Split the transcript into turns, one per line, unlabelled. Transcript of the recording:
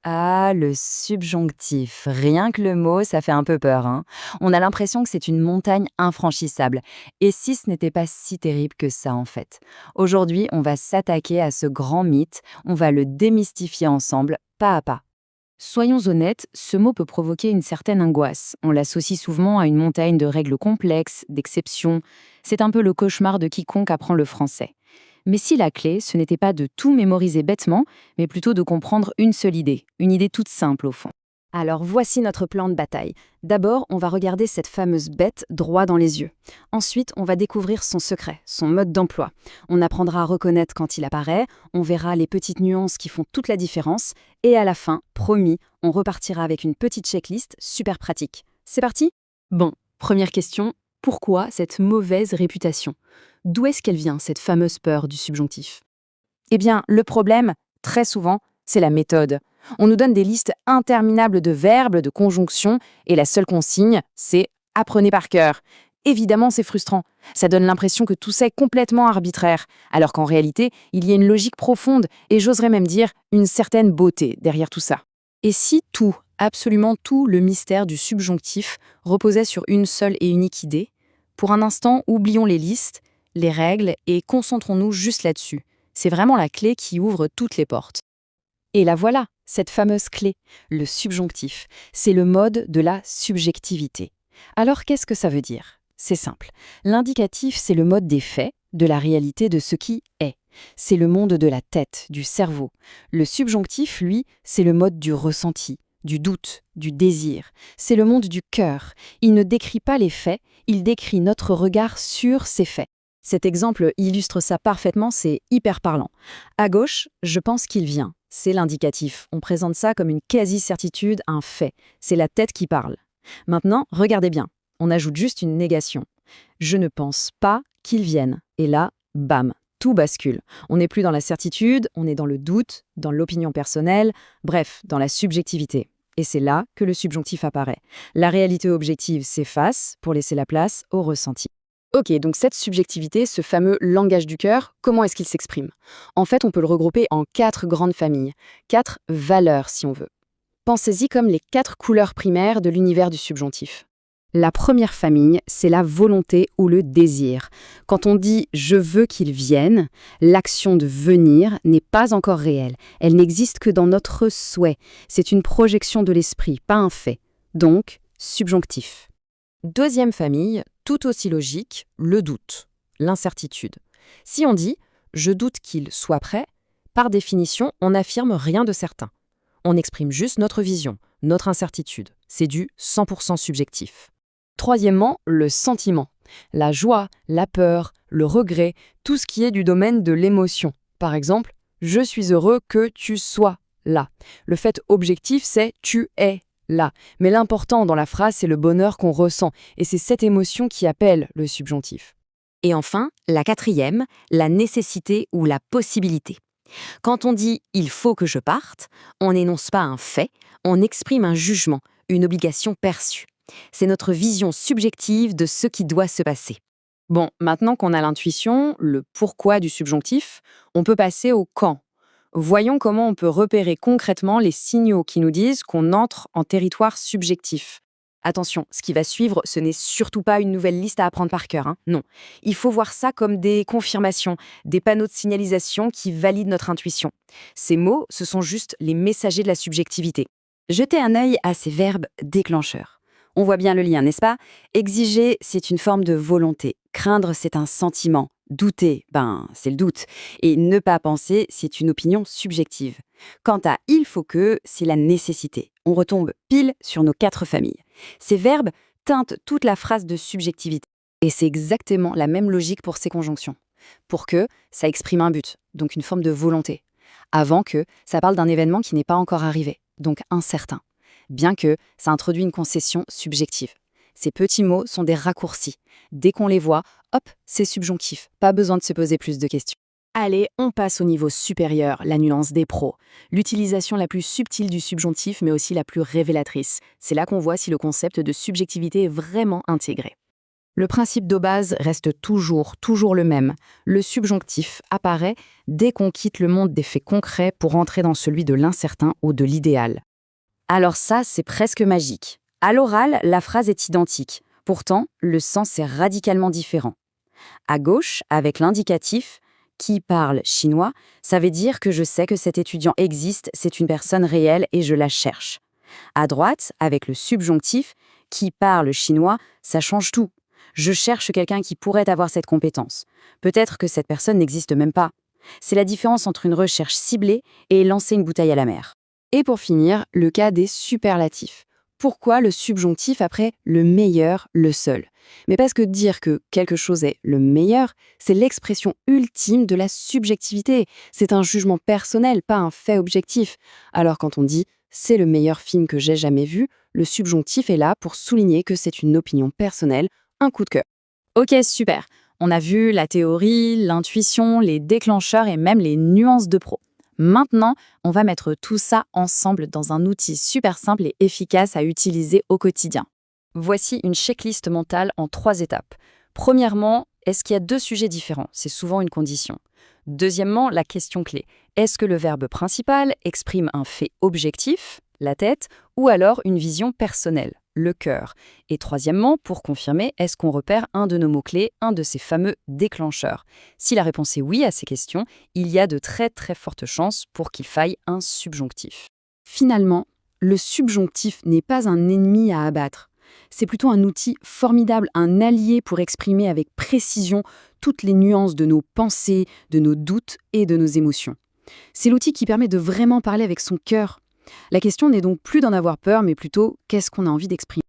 Ah, le subjonctif. Rien que le mot, ça fait un peu peur, hein. On a l'impression que c'est une montagne infranchissable. Et si ce n'était pas si terrible que ça, en fait. Aujourd'hui, on va s'attaquer à ce grand mythe, on va le démystifier ensemble, pas à pas.
Soyons honnêtes, ce mot peut provoquer une certaine angoisse. On l'associe souvent à une montagne de règles complexes, d'exceptions. C'est un peu le cauchemar de quiconque apprend le français. Mais si la clé, ce n'était pas de tout mémoriser bêtement, mais plutôt de comprendre une idée toute simple au fond.
Alors voici notre plan de bataille. D'abord, on va regarder cette fameuse bête droit dans les yeux. Ensuite, on va découvrir son secret, son mode d'emploi. On apprendra à reconnaître quand il apparaît, on verra les petites nuances qui font toute la différence, et à la fin, promis, on repartira avec une petite checklist super pratique. C'est parti?
Bon, première question, pourquoi cette mauvaise réputation? D'où est-ce qu'elle vient, cette fameuse peur du subjonctif?
Eh bien, le problème, très souvent, c'est la méthode. On nous donne des listes interminables de verbes, de conjonctions, et la seule consigne, c'est apprenez par cœur. Évidemment, c'est frustrant. Ça donne l'impression que tout ça est complètement arbitraire, alors qu'en réalité, il y a une logique profonde, et j'oserais même dire une certaine beauté derrière tout ça.
Et si tout, absolument tout le mystère du subjonctif reposait sur une seule et unique idée? Pour un instant, oublions les listes, les règles et concentrons-nous juste là-dessus. C'est vraiment la clé qui ouvre toutes les portes.
Et la voilà, cette fameuse clé, le subjonctif. C'est le mode de la subjectivité. Alors qu'est-ce que ça veut dire? C'est simple. L'indicatif, c'est le mode des faits, de la réalité de ce qui est. C'est le monde de la tête, du cerveau. Le subjonctif, lui, c'est le mode du ressenti, du doute, du désir. C'est le monde du cœur. Il ne décrit pas les faits, il décrit notre regard sur ces faits. Cet exemple illustre ça parfaitement, c'est hyper parlant. À gauche, je pense qu'il vient. C'est l'indicatif. On présente ça comme une quasi-certitude, un fait. C'est la tête qui parle. Maintenant, regardez bien. On ajoute juste une négation. Je ne pense pas qu'il vienne. Et là, bam, tout bascule. On n'est plus dans la certitude, on est dans le doute, dans l'opinion personnelle, bref, dans la subjectivité. Et c'est là que le subjonctif apparaît. La réalité objective s'efface pour laisser la place au ressenti.
Ok, donc cette subjectivité, ce fameux langage du cœur, comment est-ce qu'il s'exprime? En fait, on peut le regrouper en 4 grandes familles, 4 valeurs si on veut. Pensez-y comme les 4 couleurs primaires de l'univers du subjonctif. La première famille, c'est la volonté ou le désir. Quand on dit « je veux qu'il vienne », l'action de venir n'est pas encore réelle. Elle n'existe que dans notre souhait. C'est une projection de l'esprit, pas un fait. Donc, subjonctif.
Deuxième famille, tout aussi logique, le doute, l'incertitude. Si on dit « je doute qu'il soit prêt », par définition, on n'affirme rien de certain. On exprime juste notre vision, notre incertitude. C'est du 100% subjectif. Troisièmement, le sentiment. La joie, la peur, le regret, tout ce qui est du domaine de l'émotion. Par exemple, « je suis heureux que tu sois là ». Le fait objectif, c'est « tu es là ». Mais l'important dans la phrase, c'est le bonheur qu'on ressent, et c'est cette émotion qui appelle le subjonctif. Et enfin, la quatrième, la nécessité ou la possibilité. Quand on dit « il faut que je parte », on n'énonce pas un fait, on exprime un jugement, une obligation perçue. C'est notre vision subjective de ce qui doit se passer.
Bon, maintenant qu'on a l'intuition, le pourquoi du subjonctif, on peut passer au quand. Voyons comment on peut repérer concrètement les signaux qui nous disent qu'on entre en territoire subjectif. Attention, ce qui va suivre, ce n'est surtout pas une nouvelle liste à apprendre par cœur, hein. Non. Il faut voir ça comme des confirmations, des panneaux de signalisation qui valident notre intuition. Ces mots, ce sont juste les messagers de la subjectivité.
Jetez un œil à ces verbes déclencheurs. On voit bien le lien, n'est-ce pas? Exiger, c'est une forme de volonté. Craindre, c'est un sentiment. Douter, c'est le doute. Et ne pas penser, c'est une opinion subjective. Quant à il faut que, c'est la nécessité. On retombe pile sur nos 4 familles. Ces verbes teintent toute la phrase de subjectivité.
Et c'est exactement la même logique pour ces conjonctions. Pour que, ça exprime un but, donc une forme de volonté. Avant que, ça parle d'un événement qui n'est pas encore arrivé, donc incertain. Bien que, ça introduit une concession subjective. Ces petits mots sont des raccourcis. Dès qu'on les voit, hop, c'est subjonctif. Pas besoin de se poser plus de questions.
Allez, on passe au niveau supérieur, la nuance des pros. L'utilisation la plus subtile du subjonctif, mais aussi la plus révélatrice. C'est là qu'on voit si le concept de subjectivité est vraiment intégré. Le principe de base reste toujours le même. Le subjonctif apparaît dès qu'on quitte le monde des faits concrets pour entrer dans celui de l'incertain ou de l'idéal. Alors ça, c'est presque magique. À l'oral, la phrase est identique. Pourtant, le sens est radicalement différent. À gauche, avec l'indicatif « qui parle chinois », ça veut dire que je sais que cet étudiant existe, c'est une personne réelle et je la cherche. À droite, avec le subjonctif « qui parle chinois », ça change tout. Je cherche quelqu'un qui pourrait avoir cette compétence. Peut-être que cette personne n'existe même pas. C'est la différence entre une recherche ciblée et lancer une bouteille à la mer. Et pour finir, le cas des superlatifs. Pourquoi le subjonctif après le meilleur, le seul? Mais parce que dire que quelque chose est le meilleur, c'est l'expression ultime de la subjectivité. C'est un jugement personnel, pas un fait objectif. Alors quand on dit « c'est le meilleur film que j'ai jamais vu », le subjonctif est là pour souligner que c'est une opinion personnelle, un coup de cœur.
Ok, super. On a vu la théorie, l'intuition, les déclencheurs et même les nuances de pro. Maintenant, on va mettre tout ça ensemble dans un outil super simple et efficace à utiliser au quotidien. Voici une checklist mentale en 3 étapes. Premièrement, est-ce qu'il y a 2 sujets différents? C'est souvent une condition. Deuxièmement, la question clé. Est-ce que le verbe principal exprime un fait objectif, la tête, ou alors une vision personnelle, le cœur? Et troisièmement, pour confirmer, est-ce qu'on repère un de nos mots-clés, un de ces fameux déclencheurs? Si la réponse est oui à ces questions, il y a de très très fortes chances pour qu'il faille un subjonctif.
Finalement, le subjonctif n'est pas un ennemi à abattre. C'est plutôt un outil formidable, un allié pour exprimer avec précision toutes les nuances de nos pensées, de nos doutes et de nos émotions. C'est l'outil qui permet de vraiment parler avec son cœur. La question n'est donc plus d'en avoir peur, mais plutôt qu'est-ce qu'on a envie d'exprimer.